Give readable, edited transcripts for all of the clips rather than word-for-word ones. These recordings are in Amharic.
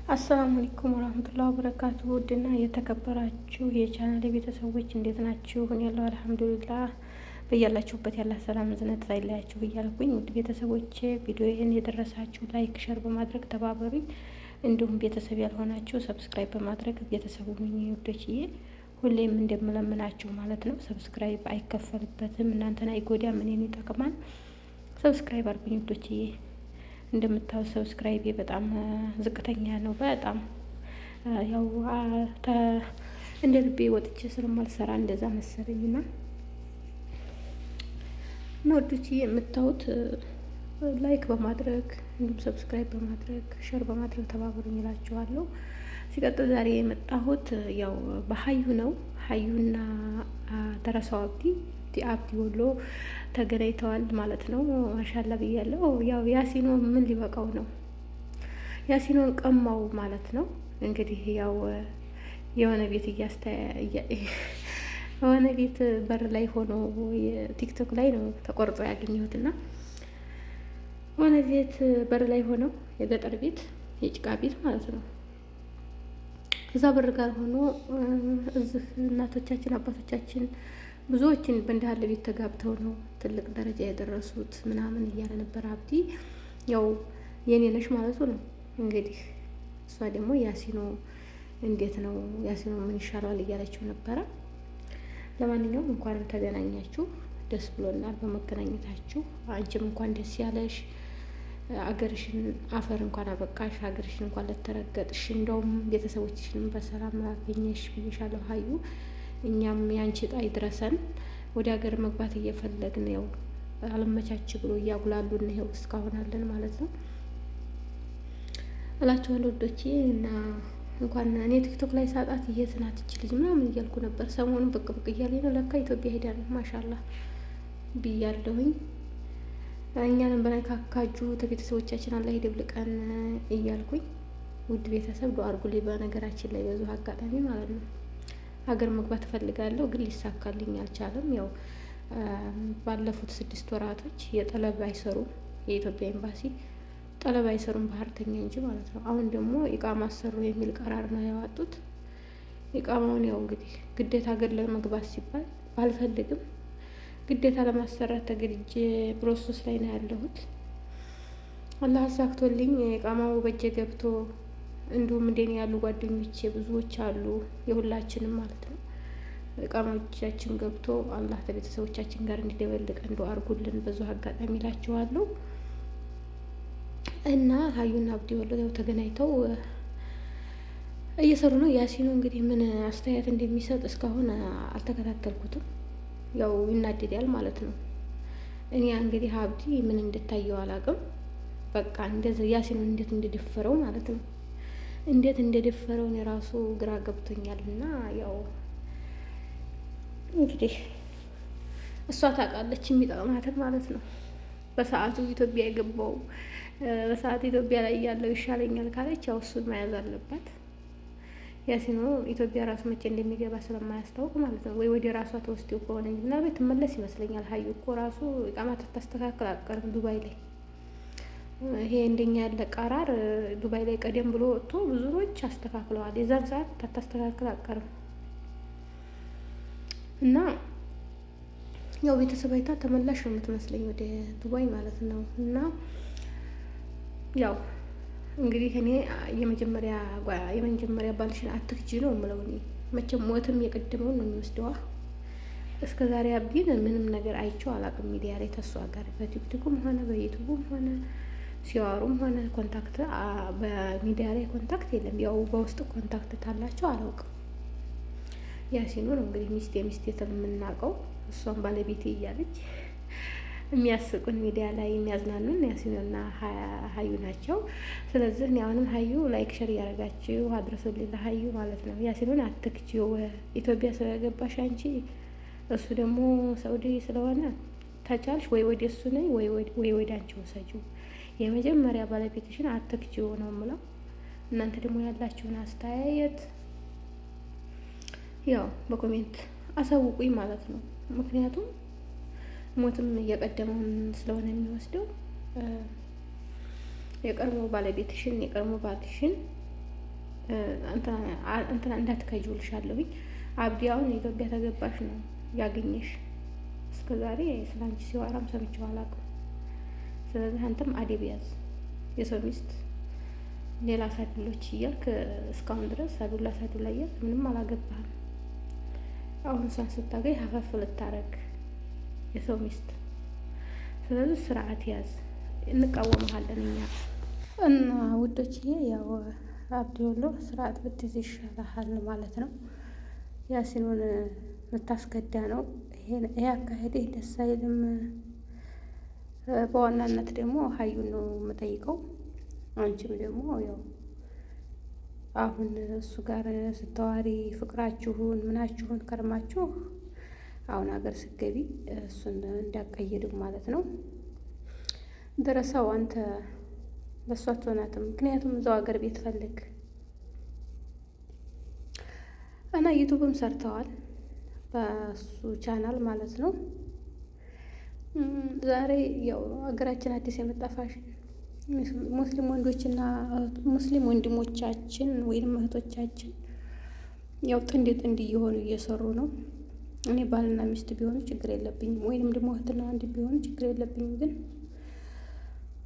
አሰላሙ አለይኩም ወራህመቱላሂ ወበረካቱ። ውድና የተከበራችሁ የቻናሌ ቤተሰቦች እንዴት ናችሁ? እኔ ያለው አልሐምዱሊላህ። በያላችሁበት ያለ ሰላም ዝነት አይለያችሁ ብያለሁኝ። ውድ ቤተሰቦቼ ቪዲዮዬን የደረሳችሁ ላይክ፣ ሸር በማድረግ ተባበሩኝ። እንዲሁም ቤተሰብ ያልሆናችሁ ሰብስክራይብ በማድረግ ቤተሰቡ ምን ይወዶችዬ ሁሌም እንደምለምናችሁ ማለት ነው። ሰብስክራይብ አይከፈልበትም፣ እናንተን አይጎዳም፣ እኔን ይጠቅማል። ሰብስክራይብ አድርጉኝ ውዶችዬ። እንደምታዩት ሰብስክራይቤ በጣም ዝቅተኛ ነው። በጣም ያው እንደ ልቤ ወጥቼ ስለማልሰራ እንደዛ መሰለኝና ወዶች የምታዩት ላይክ በማድረግ እንዲሁም ሰብስክራይብ በማድረግ ሸር በማድረግ ተባበሩኝ እላችኋለሁ። ሲቀጥል ዛሬ የመጣሁት ያው በሀዩ ነው። ሀዩና ደረሰው አብዲ ወሎ ተገናኝተዋል ማለት ነው። ማሻላ ብያለሁ። ያው ያሲኖ ምን ሊበቃው ነው? ያሲኖን ቀማው ማለት ነው። እንግዲህ ያው የሆነ ቤት የሆነ ቤት በር ላይ ሆኖ ቲክቶክ ላይ ነው ተቆርጦ ያገኘሁትና የሆነ ቤት በር ላይ ሆነው የገጠር ቤት የጭቃ ቤት ማለት ነው። እዛ በር ጋር ሆኖ እዚህ እናቶቻችን አባቶቻችን ብዙዎችን በእንዲህ ያለ ቤት ተጋብተው ነው ትልቅ ደረጃ የደረሱት ምናምን እያለ ነበር አብዲ። ያው የኔ ነሽ ማለቱ ነው እንግዲህ። እሷ ደግሞ ያሲኖ እንዴት ነው ያሲኖ ምን ይሻላል እያለችው ነበረ። ለማንኛውም እንኳንም ተገናኛችሁ፣ ደስ ብሎናል በመገናኘታችሁ። አንቺም እንኳን ደስ ያለሽ፣ አገርሽን አፈር እንኳን አበቃሽ፣ ሀገርሽን እንኳን ለተረገጥሽ፣ እንደውም ቤተሰቦችሽንም በሰላም አገኘሽ ብዬሻለሁ ሀዩ። እኛም ያንቺ ዕጣ ይድረሰን። ወደ ሀገር መግባት እየፈለግን ያው አልመቻች ብሎ እያጉላሉን ይኸው እስካሁን አለን ማለት ነው እላችኋለሁ ወዶቼ። እና እንኳን እኔ ቲክቶክ ላይ ሳጣት የት ናት እች ልጅ ምናምን እያልኩ ነበር። ሰሞኑን ብቅ ብቅ እያለኝ ነው። ለካ ኢትዮጵያ ሄዳ ነው ማሻላ ብያለሁኝ። እኛንም በነካካጁ ተቤተሰቦቻችን አላህ ይደብልቀን እያልኩኝ ውድ ቤተሰብ ዱአ አድርጉልኝ። በነገራችን ላይ በዙ አጋጣሚ ማለት ነው ሀገር መግባት እፈልጋለሁ ግን ሊሳካልኝ አልቻለም። ያው ባለፉት 6 ወራቶች የጠለብ አይሰሩም፣ የኢትዮጵያ ኤምባሲ ጠለብ አይሰሩም ባህርተኛ እንጂ ማለት ነው። አሁን ደግሞ ኢቃማ አሰሩ የሚል ቀራር ነው ያወጡት። ኢቃማውን ያው እንግዲህ ግዴታ ሀገር ለመግባት ሲባል ባልፈልግም ግዴታ ለማሰራት ተገድጄ ፕሮሰስ ላይ ነው ያለሁት። አላህ አሳክቶልኝ ኢቃማው በእጄ ገብቶ እንዲሁም እንደኔ ያሉ ጓደኞቼ ብዙዎች አሉ፣ የሁላችንም ማለት ነው። እቃማዎቻችን ገብቶ አላህ ከቤተሰቦቻችን ጋር እንዲደበልቅ ዱአ አድርጉልን በዙ አጋጣሚ እላችኋለሁ። እና ሀዩና አብዲ ወሎ ያው ተገናኝተው እየሰሩ ነው። ያሲኑ እንግዲህ ምን አስተያየት እንደሚሰጥ እስካሁን አልተከታተልኩትም። ያው ይናደዳል ማለት ነው። እኔ እንግዲህ አብዲ ምን እንድታየው አላውቅም። በቃ እንደዚህ ያሲኑ እንዴት እንደደፈረው ማለት ነው እንዴት እንደደፈረውን የራሱ ግራ ገብቶኛል። እና ያው እንግዲህ እሷ ታውቃለች የሚጠቅማትን ማለት ነው። በሰዓቱ ኢትዮጵያ የገባው በሰዓቱ ኢትዮጵያ ላይ ያለው ይሻለኛል ካለች ያው እሱን መያዝ አለባት። ያሲኖ ኢትዮጵያ ራሱ መቼ እንደሚገባ ስለማያስታውቅ ማለት ነው። ወይ ወደ ራሷ ተወስደው ከሆነ እንጂ ምናልባት ትመለስ ይመስለኛል። ሀዩ እኮ ራሱ ኢቃማት ታስተካክል አትቀርም ዱባይ ላይ። ይሄ እንደኛ ያለ ቀራር ዱባይ ላይ ቀደም ብሎ ወጥቶ ብዙዎች አስተካክለዋል። የዛን ሰዓት ታስተካክል አትቀርም። እና ያው ቤተሰብ አይታ ተመላሽ ነው የምትመስለኝ ወደ ዱባይ ማለት ነው። እና ያው እንግዲህ እኔ የመጀመሪያ ባልሽን አትክጂ ነው የምለው። እኔ መቼም ሞትም የቀደመውን ነው የሚወስደዋ። እስከ ዛሬ አብዲን ምንም ነገር አይቼው አላውቅም ሚዲያ ላይ ተሷ ጋር በቲክቶክም ሆነ በዩቱብም ሆነ ሲዋሩም ሆነ ኮንታክት በሚዲያ ላይ ኮንታክት የለም። ያው በውስጥ ኮንታክት ታላቸው አላውቅም። ያሲኑ ነው እንግዲህ ሚስቴ የምናውቀው እሷም ባለቤቴ እያለች የሚያስቁን ሚዲያ ላይ የሚያዝናኑን ያሲኑና ሀዩ ናቸው። ስለዚህ እኔ አሁንም ሀዩ ላይክ ሸር እያደረጋችሁ አድረሱልኝ ለሀዩ ማለት ነው። ያሲኑን አትክጂው ኢትዮጵያ ስለገባሽ አንቺ፣ እሱ ደግሞ ሳውዲ ስለሆነ ተቻልሽ ወይ ወደ እሱ ነይ ወይ ወደ አንቺ ወሰጂው። የመጀመሪያ ባለቤትሽን አትክጂው ነው የምለው። እናንተ ደግሞ ያላችሁን አስተያየት ያው በኮሜንት አሳውቁኝ ማለት ነው። ምክንያቱም ሞትም እየቀደመውን ስለሆነ የሚወስደው የቀድሞ ባለቤትሽን የቀድሞ ባልሽን እንትና እንዳትከጅውልሻለሁኝ። አብዲያውን ኢትዮጵያ ተገባሽ ነው ያገኘሽ። እስከ ዛሬ ስለ አንቺ ሲዋራም ሰምቼው አላውቅም። ስለዚህ አንተም አደብ ያዝ። የሰው ሚስት ሌላ ሳዱሎች እያልክ እስካሁን ድረስ ሳዱላ እያልክ ምንም አላገባህም። አሁን እሷን ስታገኝ ሀፈፍ ልታረግ የሰው ሚስት። ስለዚህ ስርዓት ያዝ። እንቃወመሃለን እኛ እና ውዶችዬ፣ ያው አብዲወሎ ስርዓት ብትይዝ ይሻልሃል ማለት ነው። ያሲኑን ልታስከዳ ነው። ይሄ አካሄድ ደስ አይልም። በዋናነት ደግሞ ሀዩን ነው የምጠይቀው። አንቺም ደግሞ ያው አሁን እሱ ጋር ስተዋሪ ፍቅራችሁን ምናችሁን ከርማችሁ አሁን ሀገር ስገቢ እሱን እንዳቀይድም ማለት ነው። ደረሳው አንተ በእሷ አትሆናትም። ምክንያቱም እዛው ሀገር ቤት ፈልግ እና ዩቱብም ሰርተዋል በሱ ቻናል ማለት ነው። ዛሬ ያው ሀገራችን አዲስ የመጣ ፋሽን ሙስሊም ወንዶችና ሙስሊም ወንድሞቻችን ወይም እህቶቻችን ያው ጥንድ እየሆኑ እየሰሩ ነው። እኔ ባልና ሚስት ቢሆኑ ችግር የለብኝም፣ ወይንም ደግሞ እህትና ወንድ ቢሆኑ ችግር የለብኝም። ግን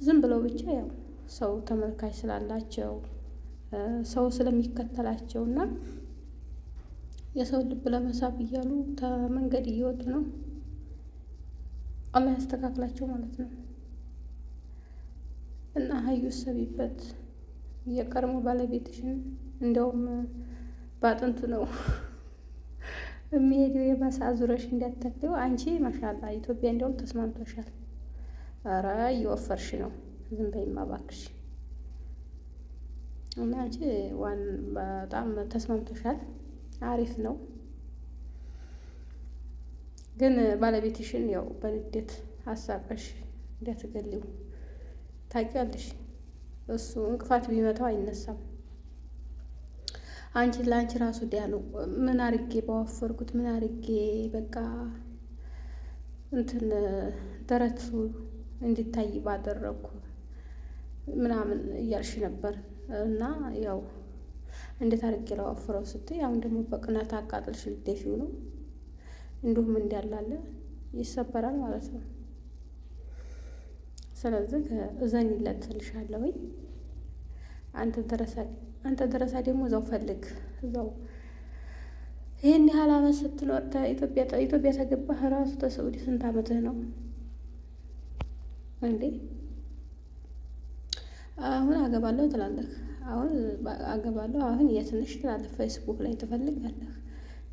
ዝም ብለው ብቻ ያው ሰው ተመልካች ስላላቸው ሰው ስለሚከተላቸው እና የሰው ልብ ለመሳብ እያሉ ከመንገድ እየወጡ ነው። አላህ ያስተካክላቸው ማለት ነው። እና ሀዩ ሰቢበት የቀድሞ ባለቤትሽን እንደውም ባጥንቱ ነው የሚሄደው። የባሰ አዙረሽ እንዳትተክለው። አንቺ ማሻላ ኢትዮጵያ እንደውም ተስማምቶሻል። ኧረ እየወፈርሽ ነው። ዝም በይማ እባክሽ። እና አንቺ በጣም ተስማምቶሻል። አሪፍ ነው። ግን ባለቤትሽን ያው በንዴት አሳቀሽ እንዳትገሊው ታውቂያለሽ። እሱ እንቅፋት ቢመታው አይነሳም። አንቺ ለአንቺ ራሱ ዲያ ነው። ምን አርጌ ባወፈርኩት፣ ምን አርጌ በቃ እንትን ደረቱ እንዲታይ ባደረግኩ ምናምን እያልሽ ነበር። እና ያው እንዴት አርጌ ላወፍረው ስትይ አሁን ደግሞ በቅናት አቃጥልሽ ልደፊው ነው። እንዲሁም እንዳላለ ይሰበራል ማለት ነው። ስለዚህ እዘኝለት እልሻለሁኝ። አንተ ደረሳ ደግሞ እዛው ፈልግ። እዛው ይሄን ያህል ዓመት ስትኖር ኢትዮጵያ ተገባህ ራሱ ተሰዑዲ ስንት ዓመትህ ነው እንዴ? አሁን አገባለሁ ትላለህ። አሁን አገባለሁ አሁን የት ነሽ ትላለህ። ፌስቡክ ላይ ትፈልጋለህ።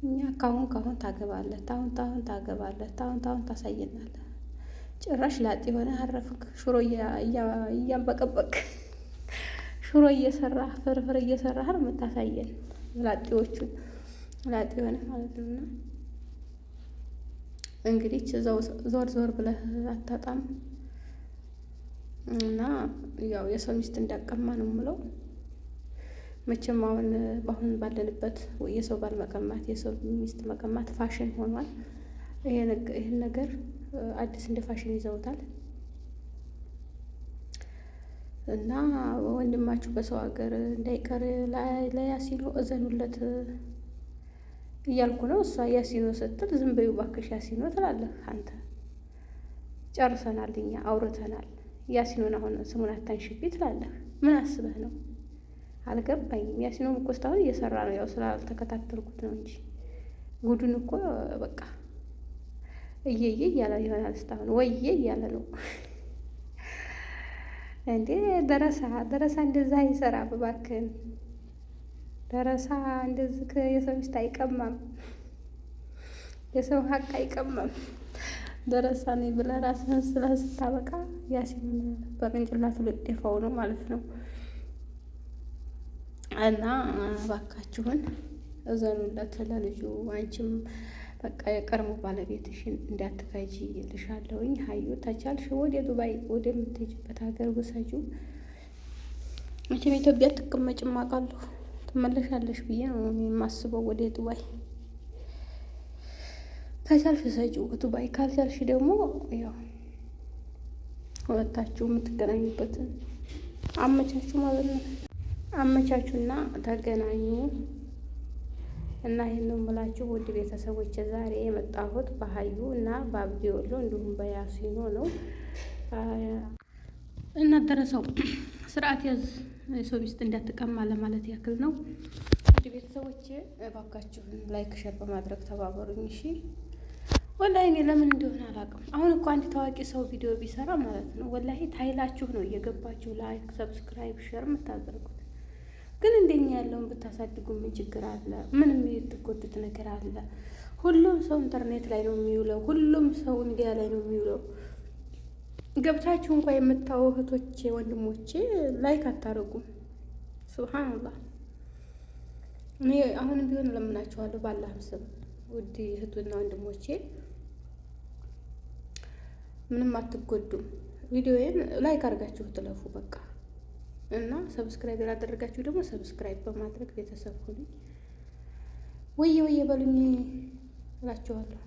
እኛ ካሁን ታገባለህ፣ ታሁን ታገባለህ፣ ታሁን ታሳየናለህ። ጭራሽ ላጤ የሆነ አረፍክ። ሽሮ እያንበቀበቅ ሽሮ እየሰራህ ፍርፍር እየሰራህ ነው የምታሳየን። ላጤዎቹን ላጤ የሆነ ማለት ነው። እና እንግዲህ ዞር ብለህ አታጣም። እና ያው የሰው ሚስት እንዳቀማ ነው የምለው። መቼም አሁን በአሁን ባለንበት የሰው ባል መቀማት፣ የሰው ሚስት መቀማት ፋሽን ሆኗል። ይህን ነገር አዲስ እንደ ፋሽን ይዘውታል። እና ወንድማችሁ በሰው ሀገር እንዳይቀር ለያሲኖ እዘኑለት እያልኩ ነው። እሷ ያሲኖ ስትል ዝም በይው እባክሽ ያሲኖ ትላለህ አንተ። ጨርሰናል፣ እኛ አውርተናል። ያሲኖን አሁን ስሙን አታንሽብኝ ትላለህ። ምን አስበህ ነው? አልገባኝም። ያሲኖም እኮ እስካሁን እየሰራ ነው። ያው ስላልተከታተልኩት ነው እንጂ ጉዱን እኮ በቃ እየየ እያለ ይሆናል። እስካሁን ወየ እያለ ነው እንዴ። ደረሳ እንደዛ ይሰራ እባክህን። ደረሳ እንደዚህ የሰው ሚስት አይቀማም፣ የሰው ሀቅ አይቀማም። ደረሳ ነኝ ብለህ ራስህን ስለህ ስታበቃ ያሲንን በቅንጭላቱ ልደፋው ነው ማለት ነው። እና እባካችሁን እዘኑለት ለልጁ። አንቺም በቃ የቀድሞ ባለቤትሽን እንዳትከጂ እልሻለሁኝ። ሀዩ ተቻልሽ ወደ ዱባይ ወደምትሄጂበት ሀገር ውሰጂው። መቼም ኢትዮጵያ ትቀመጭም አውቃለሁ፣ ትመለሻለሽ ብዬ ነው የማስበው ወደ ዱባይ። ከቻልሽ ሰጪው ዱባይ፣ ካልቻልሽ ደግሞ ያው ሁለታችሁ የምትገናኙበትን አመቻችሁ ማለት ነው። አመቻቹና ተገናኙ። እና ይህን ነው የምላችሁ ውድ ቤተሰቦች። ዛሬ የመጣሁት በሀዩ እና በአብዲ ወሎ እንዲሁም በያሲኖ ነው። እና ደረሰው ስርዓት ያዝ የሰው ሚስት እንዳትቀማ ለማለት ያክል ነው። ውድ ቤተሰቦች እባካችሁን ላይክ ሸር በማድረግ ተባበሩኝ እሺ። ወላሂ እኔ ለምን እንደሆነ አላውቅም። አሁን እኮ አንድ ታዋቂ ሰው ቪዲዮ ቢሰራ ማለት ነው ወላሂ ታይላችሁ ነው እየገባችሁ ላይክ ሰብስክራይብ ሸር የምታደርጉት። ግን እንደኛ ያለውን ብታሳድጉ ምን ችግር አለ? ምንም የምትጎዱት ነገር አለ? ሁሉም ሰው ኢንተርኔት ላይ ነው የሚውለው። ሁሉም ሰው ሚዲያ ላይ ነው የሚውለው። ገብታችሁ እንኳን የምታዩ እህቶቼ ወንድሞቼ ላይክ አታረጉም። ሱብሃንአላህ። እኔ አሁንም ቢሆን እለምናችኋለሁ ባላህ ስም ውድ እህቱና ወንድሞቼ ምንም አትጎዱም። ቪዲዮዬን ላይክ አድርጋችሁ ትለፉ በቃ። እና ሰብስክራይብ ያላደረጋችሁ ደግሞ ሰብስክራይብ በማድረግ ቤተሰብ ሁኑ። ወየ ወየ በሉኝ እላችኋለሁ።